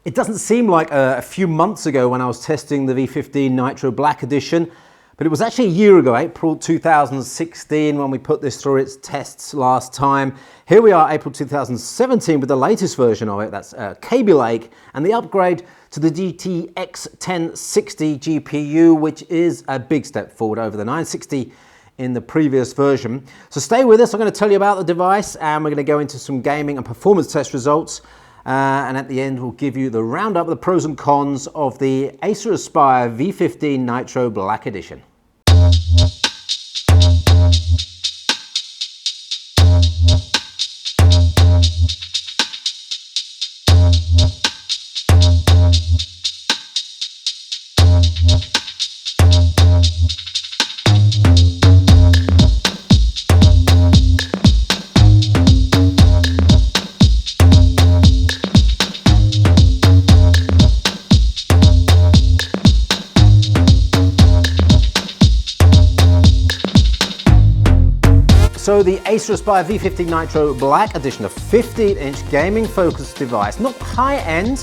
It doesn't seem like a few months ago when I was testing the V15 Nitro Black Edition, but it was actually a year ago, April 2016, when we put this through its tests last time. Here we are, April 2017, with the latest version of it. That's Kaby Lake, and the upgrade to the GTX 1060 GPU, which is a big step forward over the 960 in the previous version. So stay with us. I'm going to tell you about the device, and we're going to go into some gaming and performance test results. And at the end, we'll give you the roundup of the pros and cons of the Acer Aspire V15 Nitro Black Edition. So the Acer Aspire V15 Nitro Black Edition, a 15-inch gaming-focused device, not high-end,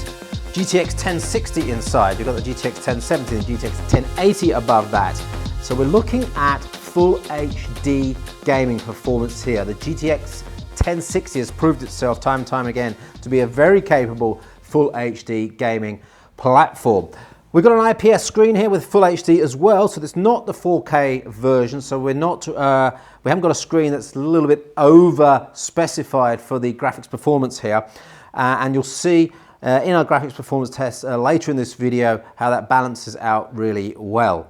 GTX 1060 inside. You've got the GTX 1070 and GTX 1080 above that. So we're looking at full HD gaming performance here. The GTX 1060 has proved itself time and time again to be a very capable full HD gaming platform. We've got an IPS screen here with full HD as well, so it's not the 4K version, so we haven't got a screen that's a little bit over specified for the graphics performance here. And you'll see in our graphics performance test later in this video how that balances out really well.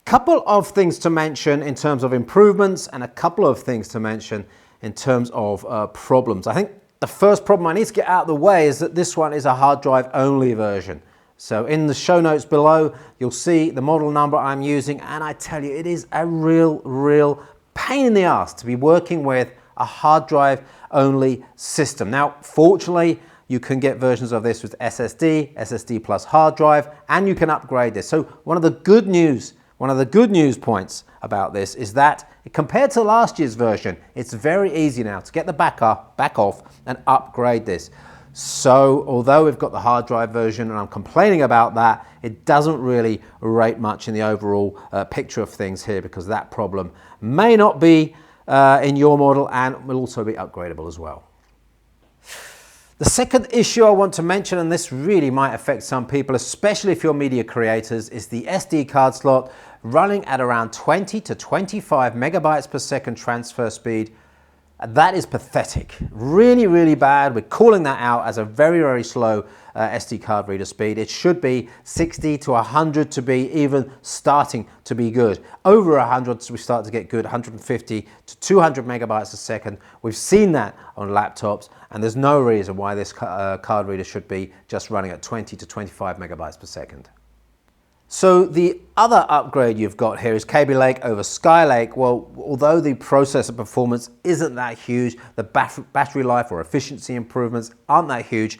Couple of things to mention in terms of improvements and a couple of things to mention in terms of problems. I think the first problem I need to get out of the way is that this one is a hard drive only version. So in the show notes below, you'll see the model number I'm using, and I tell you, it is a real pain in the ass to be working with a hard drive only system. Now, fortunately, you can get versions of this with SSD, SSD plus hard drive, and you can upgrade this. So one of the good news points about this is that compared to last year's version, it's very easy now to get the back off and upgrade this. So although we've got the hard drive version and I'm complaining about that, it doesn't really rate much in the overall picture of things here, because that problem may not be in your model and will also be upgradable as well. The second issue I want to mention, and this really might affect some people, especially if you're media creators, is the SD card slot running at around 20 to 25 megabytes per second transfer speed. That is pathetic, really bad. We're calling that out as a very slow SD card reader speed. It should be 60 to 100 to be even starting to be good. Over 100 we start to get good, 150 to 200 megabytes a second. We've seen that on laptops, and there's no reason why this card reader should be just running at 20 to 25 megabytes per second. So the other upgrade you've got here is Kaby Lake over Skylake. Well, although the processor performance isn't that huge, the battery life or efficiency improvements aren't that huge.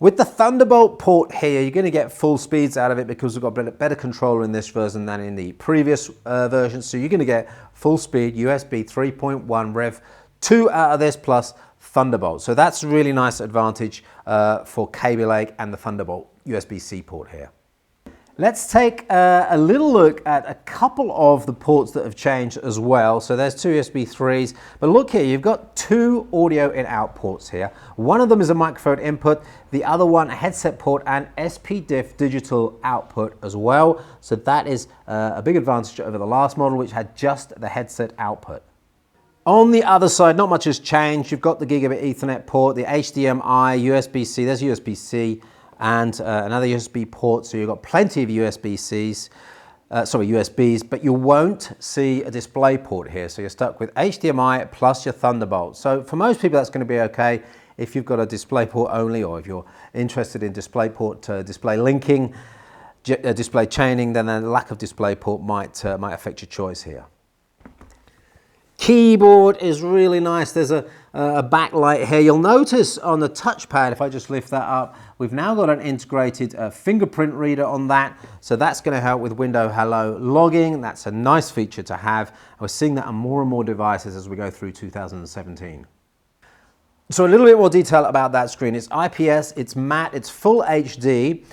With the Thunderbolt port here, you're going to get full speeds out of it because we've got a better controller in this version than in the previous version. So you're going to get full speed USB 3.1 Rev 2 out of this plus Thunderbolt. So that's a really nice advantage for Kaby Lake and the Thunderbolt USB-C port here. Let's take a little look at a couple of the ports that have changed as well. So there's two USB 3s, but look here, you've got two audio in-out ports here. One of them is a microphone input, the other one a headset port and SPDIF digital output as well. So that is a big advantage over the last model, which had just the headset output. On the other side, not much has changed. You've got the gigabit Ethernet port, the HDMI, USB-C, there's USB-C, and another USB port, so you've got plenty of USBs, but you won't see a display port here, so you're stuck with HDMI plus your Thunderbolt. So for most people that's going to be okay. If you've got a display port only, or if you're interested in display port display linking, display chaining, then the lack of display port might affect your choice here. Keyboard is really nice. There's a backlight here. You'll notice on the touchpad, if I just lift that up, we've now got an integrated fingerprint reader on that. So that's going to help with Windows Hello logging. That's a nice feature to have. We're seeing that on more and more devices as we go through 2017. So a little bit more detail about that screen. It's IPS, it's matte, it's full HD.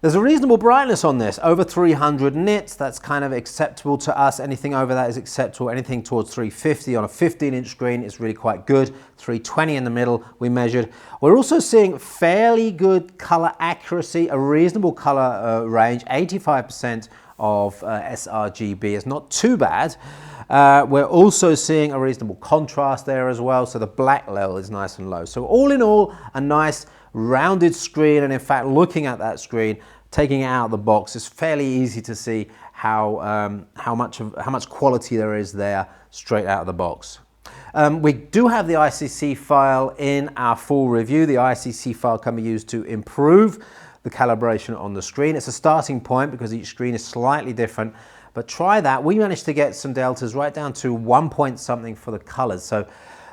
There's a reasonable brightness on this, over 300 nits. That's kind of acceptable to us. Anything over that is acceptable. Anything towards 350 on a 15-inch screen is really quite good. 320 in the middle, we measured. We're also seeing fairly good color accuracy, a reasonable color range, 85% of sRGB. It's not too bad. We're also seeing a reasonable contrast there as well, so the black level is nice and low. So all in all, a nice rounded screen, and in fact, looking at that screen, taking it out of the box, it's fairly easy to see how much quality there is there straight out of the box. We do have the ICC file in our full review. The ICC file can be used to improve the calibration on the screen. It's a starting point because each screen is slightly different, but try that. We managed to get some deltas right down to 1 point something for the colors. So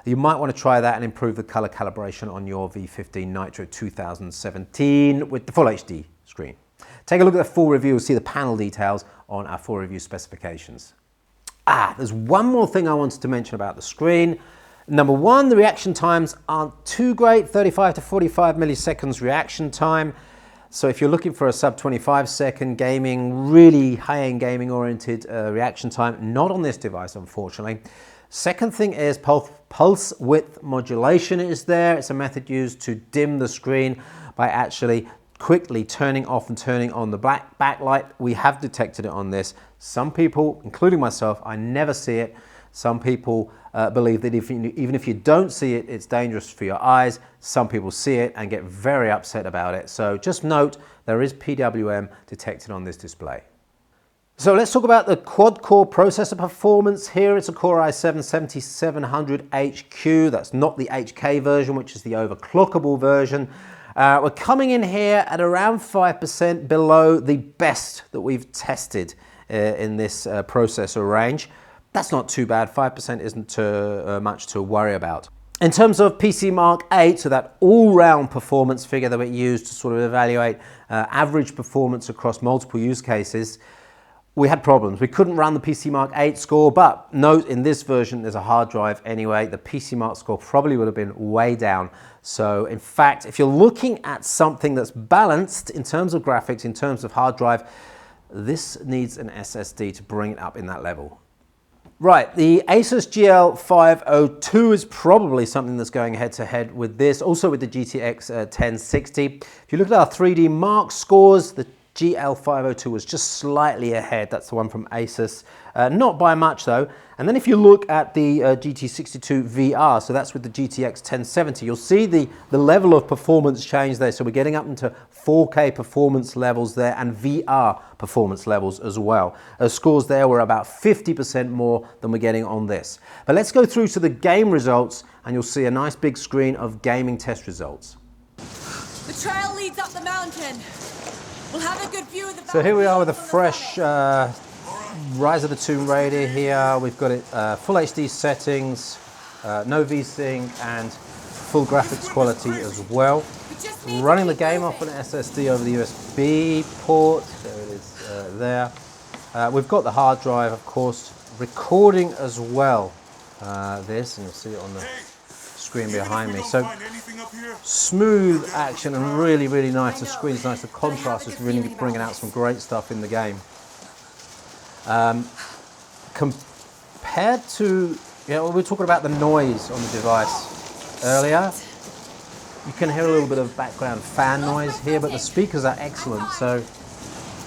you might want to try that and improve the color calibration on your V15 Nitro 2017 with the full HD screen. Take a look at the full review, you'll see the panel details on our full review specifications. There's one more thing I wanted to mention about the screen. Number one, the reaction times aren't too great, 35 to 45 milliseconds reaction time. So if you're looking for a sub 25 second gaming, really high-end gaming oriented reaction time, not on this device, unfortunately. Second thing is pulse width modulation is there. It's a method used to dim the screen by actually quickly turning off and turning on the black backlight. We have detected it on this. Some people, including myself, I never see it. Some people believe that even if you don't see it, it's dangerous for your eyes. Some people see it and get very upset about it. So just note, there is PWM detected on this display. So let's talk about the quad-core processor performance here. It's a Core i7-7700HQ. That's not the HK version, which is the overclockable version. We're coming in here at around 5% below the best that we've tested in this processor range. That's not too bad. 5% isn't too much to worry about. In terms of PC Mark 8, so that all-round performance figure that we used to sort of evaluate average performance across multiple use cases, we had problems. We couldn't run the PC Mark 8 score, but note in this version there's a hard drive anyway. The PC Mark score probably would have been way down. So in fact, if you're looking at something that's balanced in terms of graphics, in terms of hard drive, this needs an SSD to bring it up in that level. Right, the Asus GL502 is probably something that's going head to head with this, also with the GTX 1060. If you look at our 3D Mark scores, the GL502 was just slightly ahead. That's the one from Asus, not by much though. And then if you look at the GT62 VR, so that's with the GTX 1070, you'll see the level of performance change there. So we're getting up into 4K performance levels there and VR performance levels as well. Scores there were about 50% more than we're getting on this. But let's go through to the game results and you'll see a nice big screen of gaming test results. The trail leads up the mountain. We'll have a good view of the So here we are with a fresh Rise of the Tomb Raider here. We've got it full HD settings, no VSync and full graphics quality as well. Running the game off an SSD over the USB port. There it is there. We've got the hard drive, of course, recording as well this, and you'll see it on the screen behind me. So smooth action and really, really nice. The screen's nice. The contrast is really bringing out some great stuff in the game. Compared to, we were talking about the noise on the device earlier. You can hear a little bit of background fan noise here, but the speakers are excellent. So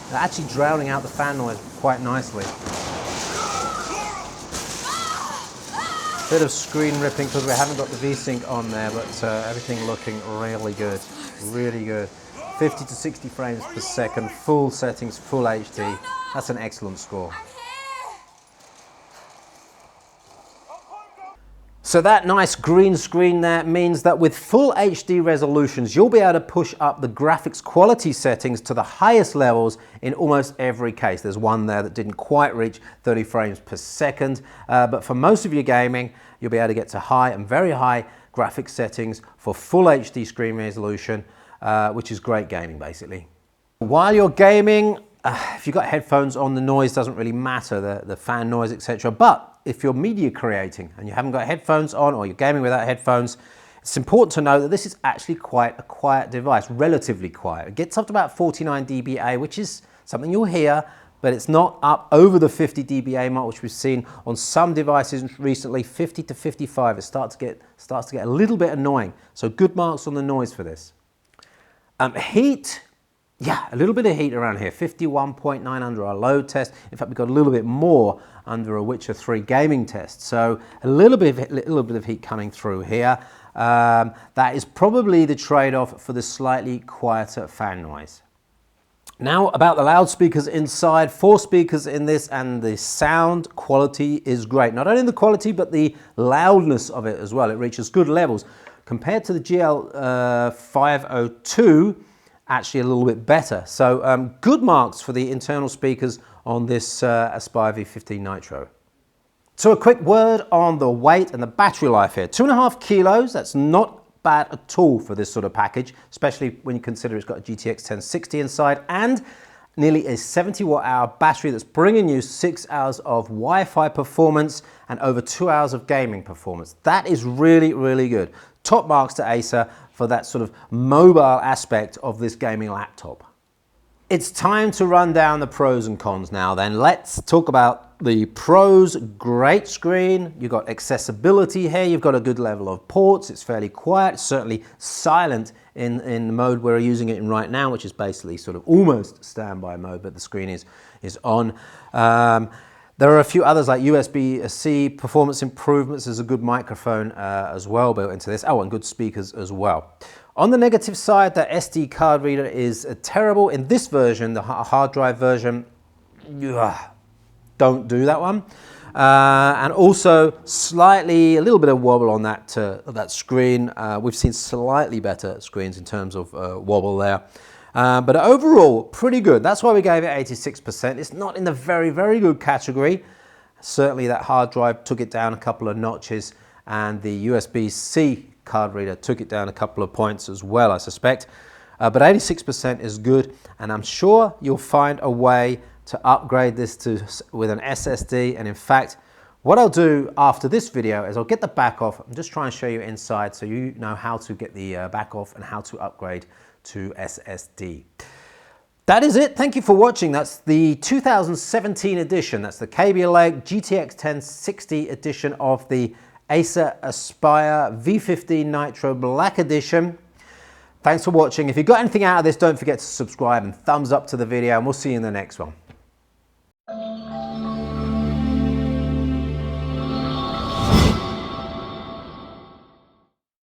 they're actually drowning out the fan noise quite nicely. Bit of screen ripping because we haven't got the VSync on there, but everything looking really good, really good. 50 to 60 frames per second, full settings, full HD. That's an excellent score. So that nice green screen there means that with full HD resolutions, you'll be able to push up the graphics quality settings to the highest levels in almost every case. There's one there that didn't quite reach 30 frames per second, but for most of your gaming, you'll be able to get to high and very high graphics settings for full HD screen resolution, which is great gaming basically. While you're gaming, if you've got headphones on, the noise doesn't really matter, the fan noise, etc. But if you're media creating and you haven't got headphones on or you're gaming without headphones, It's important to know that this is actually quite a quiet device, relatively quiet. It gets up to about 49 dBA, which is something you'll hear, but it's not up over the 50 dBA mark, which we've seen on some devices recently. 50 to 55, it starts to get a little bit annoying. So good marks on the noise for this. Heat, yeah, a little bit of heat around here. 51.9 under our load test. In fact, we got a little bit more under a Witcher 3 gaming test. So a little bit of heat coming through here. That is probably the trade-off for the slightly quieter fan noise. Now about the loudspeakers inside, 4 speakers in this, and the sound quality is great. Not only the quality, but the loudness of it as well. It reaches good levels. Compared to the GL502, actually a little bit better. So good marks for the internal speakers on this Aspire V15 Nitro. So a quick word on the weight and the battery life here. 2.5 kilos, that's not bad at all for this sort of package, especially when you consider it's got a GTX 1060 inside and nearly a 70 watt-hour battery that's bringing you 6 hours of Wi-Fi performance and over 2 hours of gaming performance. That is really, really good. Top marks to Acer for that sort of mobile aspect of this gaming laptop. It's time to run down the pros and cons now then. Let's talk about the pros. Great screen, you've got accessibility here, you've got a good level of ports, it's fairly quiet, certainly silent in the mode we're using it in right now, which is basically sort of almost standby mode, but the screen is on. There are a few others like USB-C performance improvements. There's a good microphone as well built into this. Oh, and good speakers as well. On the negative side, the SD card reader is terrible. In this version, the hard drive version, don't do that one. And also a little bit of wobble on that screen. We've seen slightly better screens in terms of wobble there. But overall, pretty good. That's why we gave it 86%. It's not in the very, very good category. Certainly that hard drive took it down a couple of notches, and the USB-C card reader took it down a couple of points as well, I suspect. But 86% is good, and I'm sure you'll find a way to upgrade this with an SSD. And in fact, what I'll do after this video is I'll get the back off and just try and show you inside so you know how to get the back off and how to upgrade to SSD. That is it. Thank you for watching. That's the 2017 edition. That's the Kaby Lake GTX 1060 edition of the Acer Aspire V15 Nitro Black Edition. Thanks for watching. If you got anything out of this, don't forget to subscribe and thumbs up to the video, and we'll see you in the next one.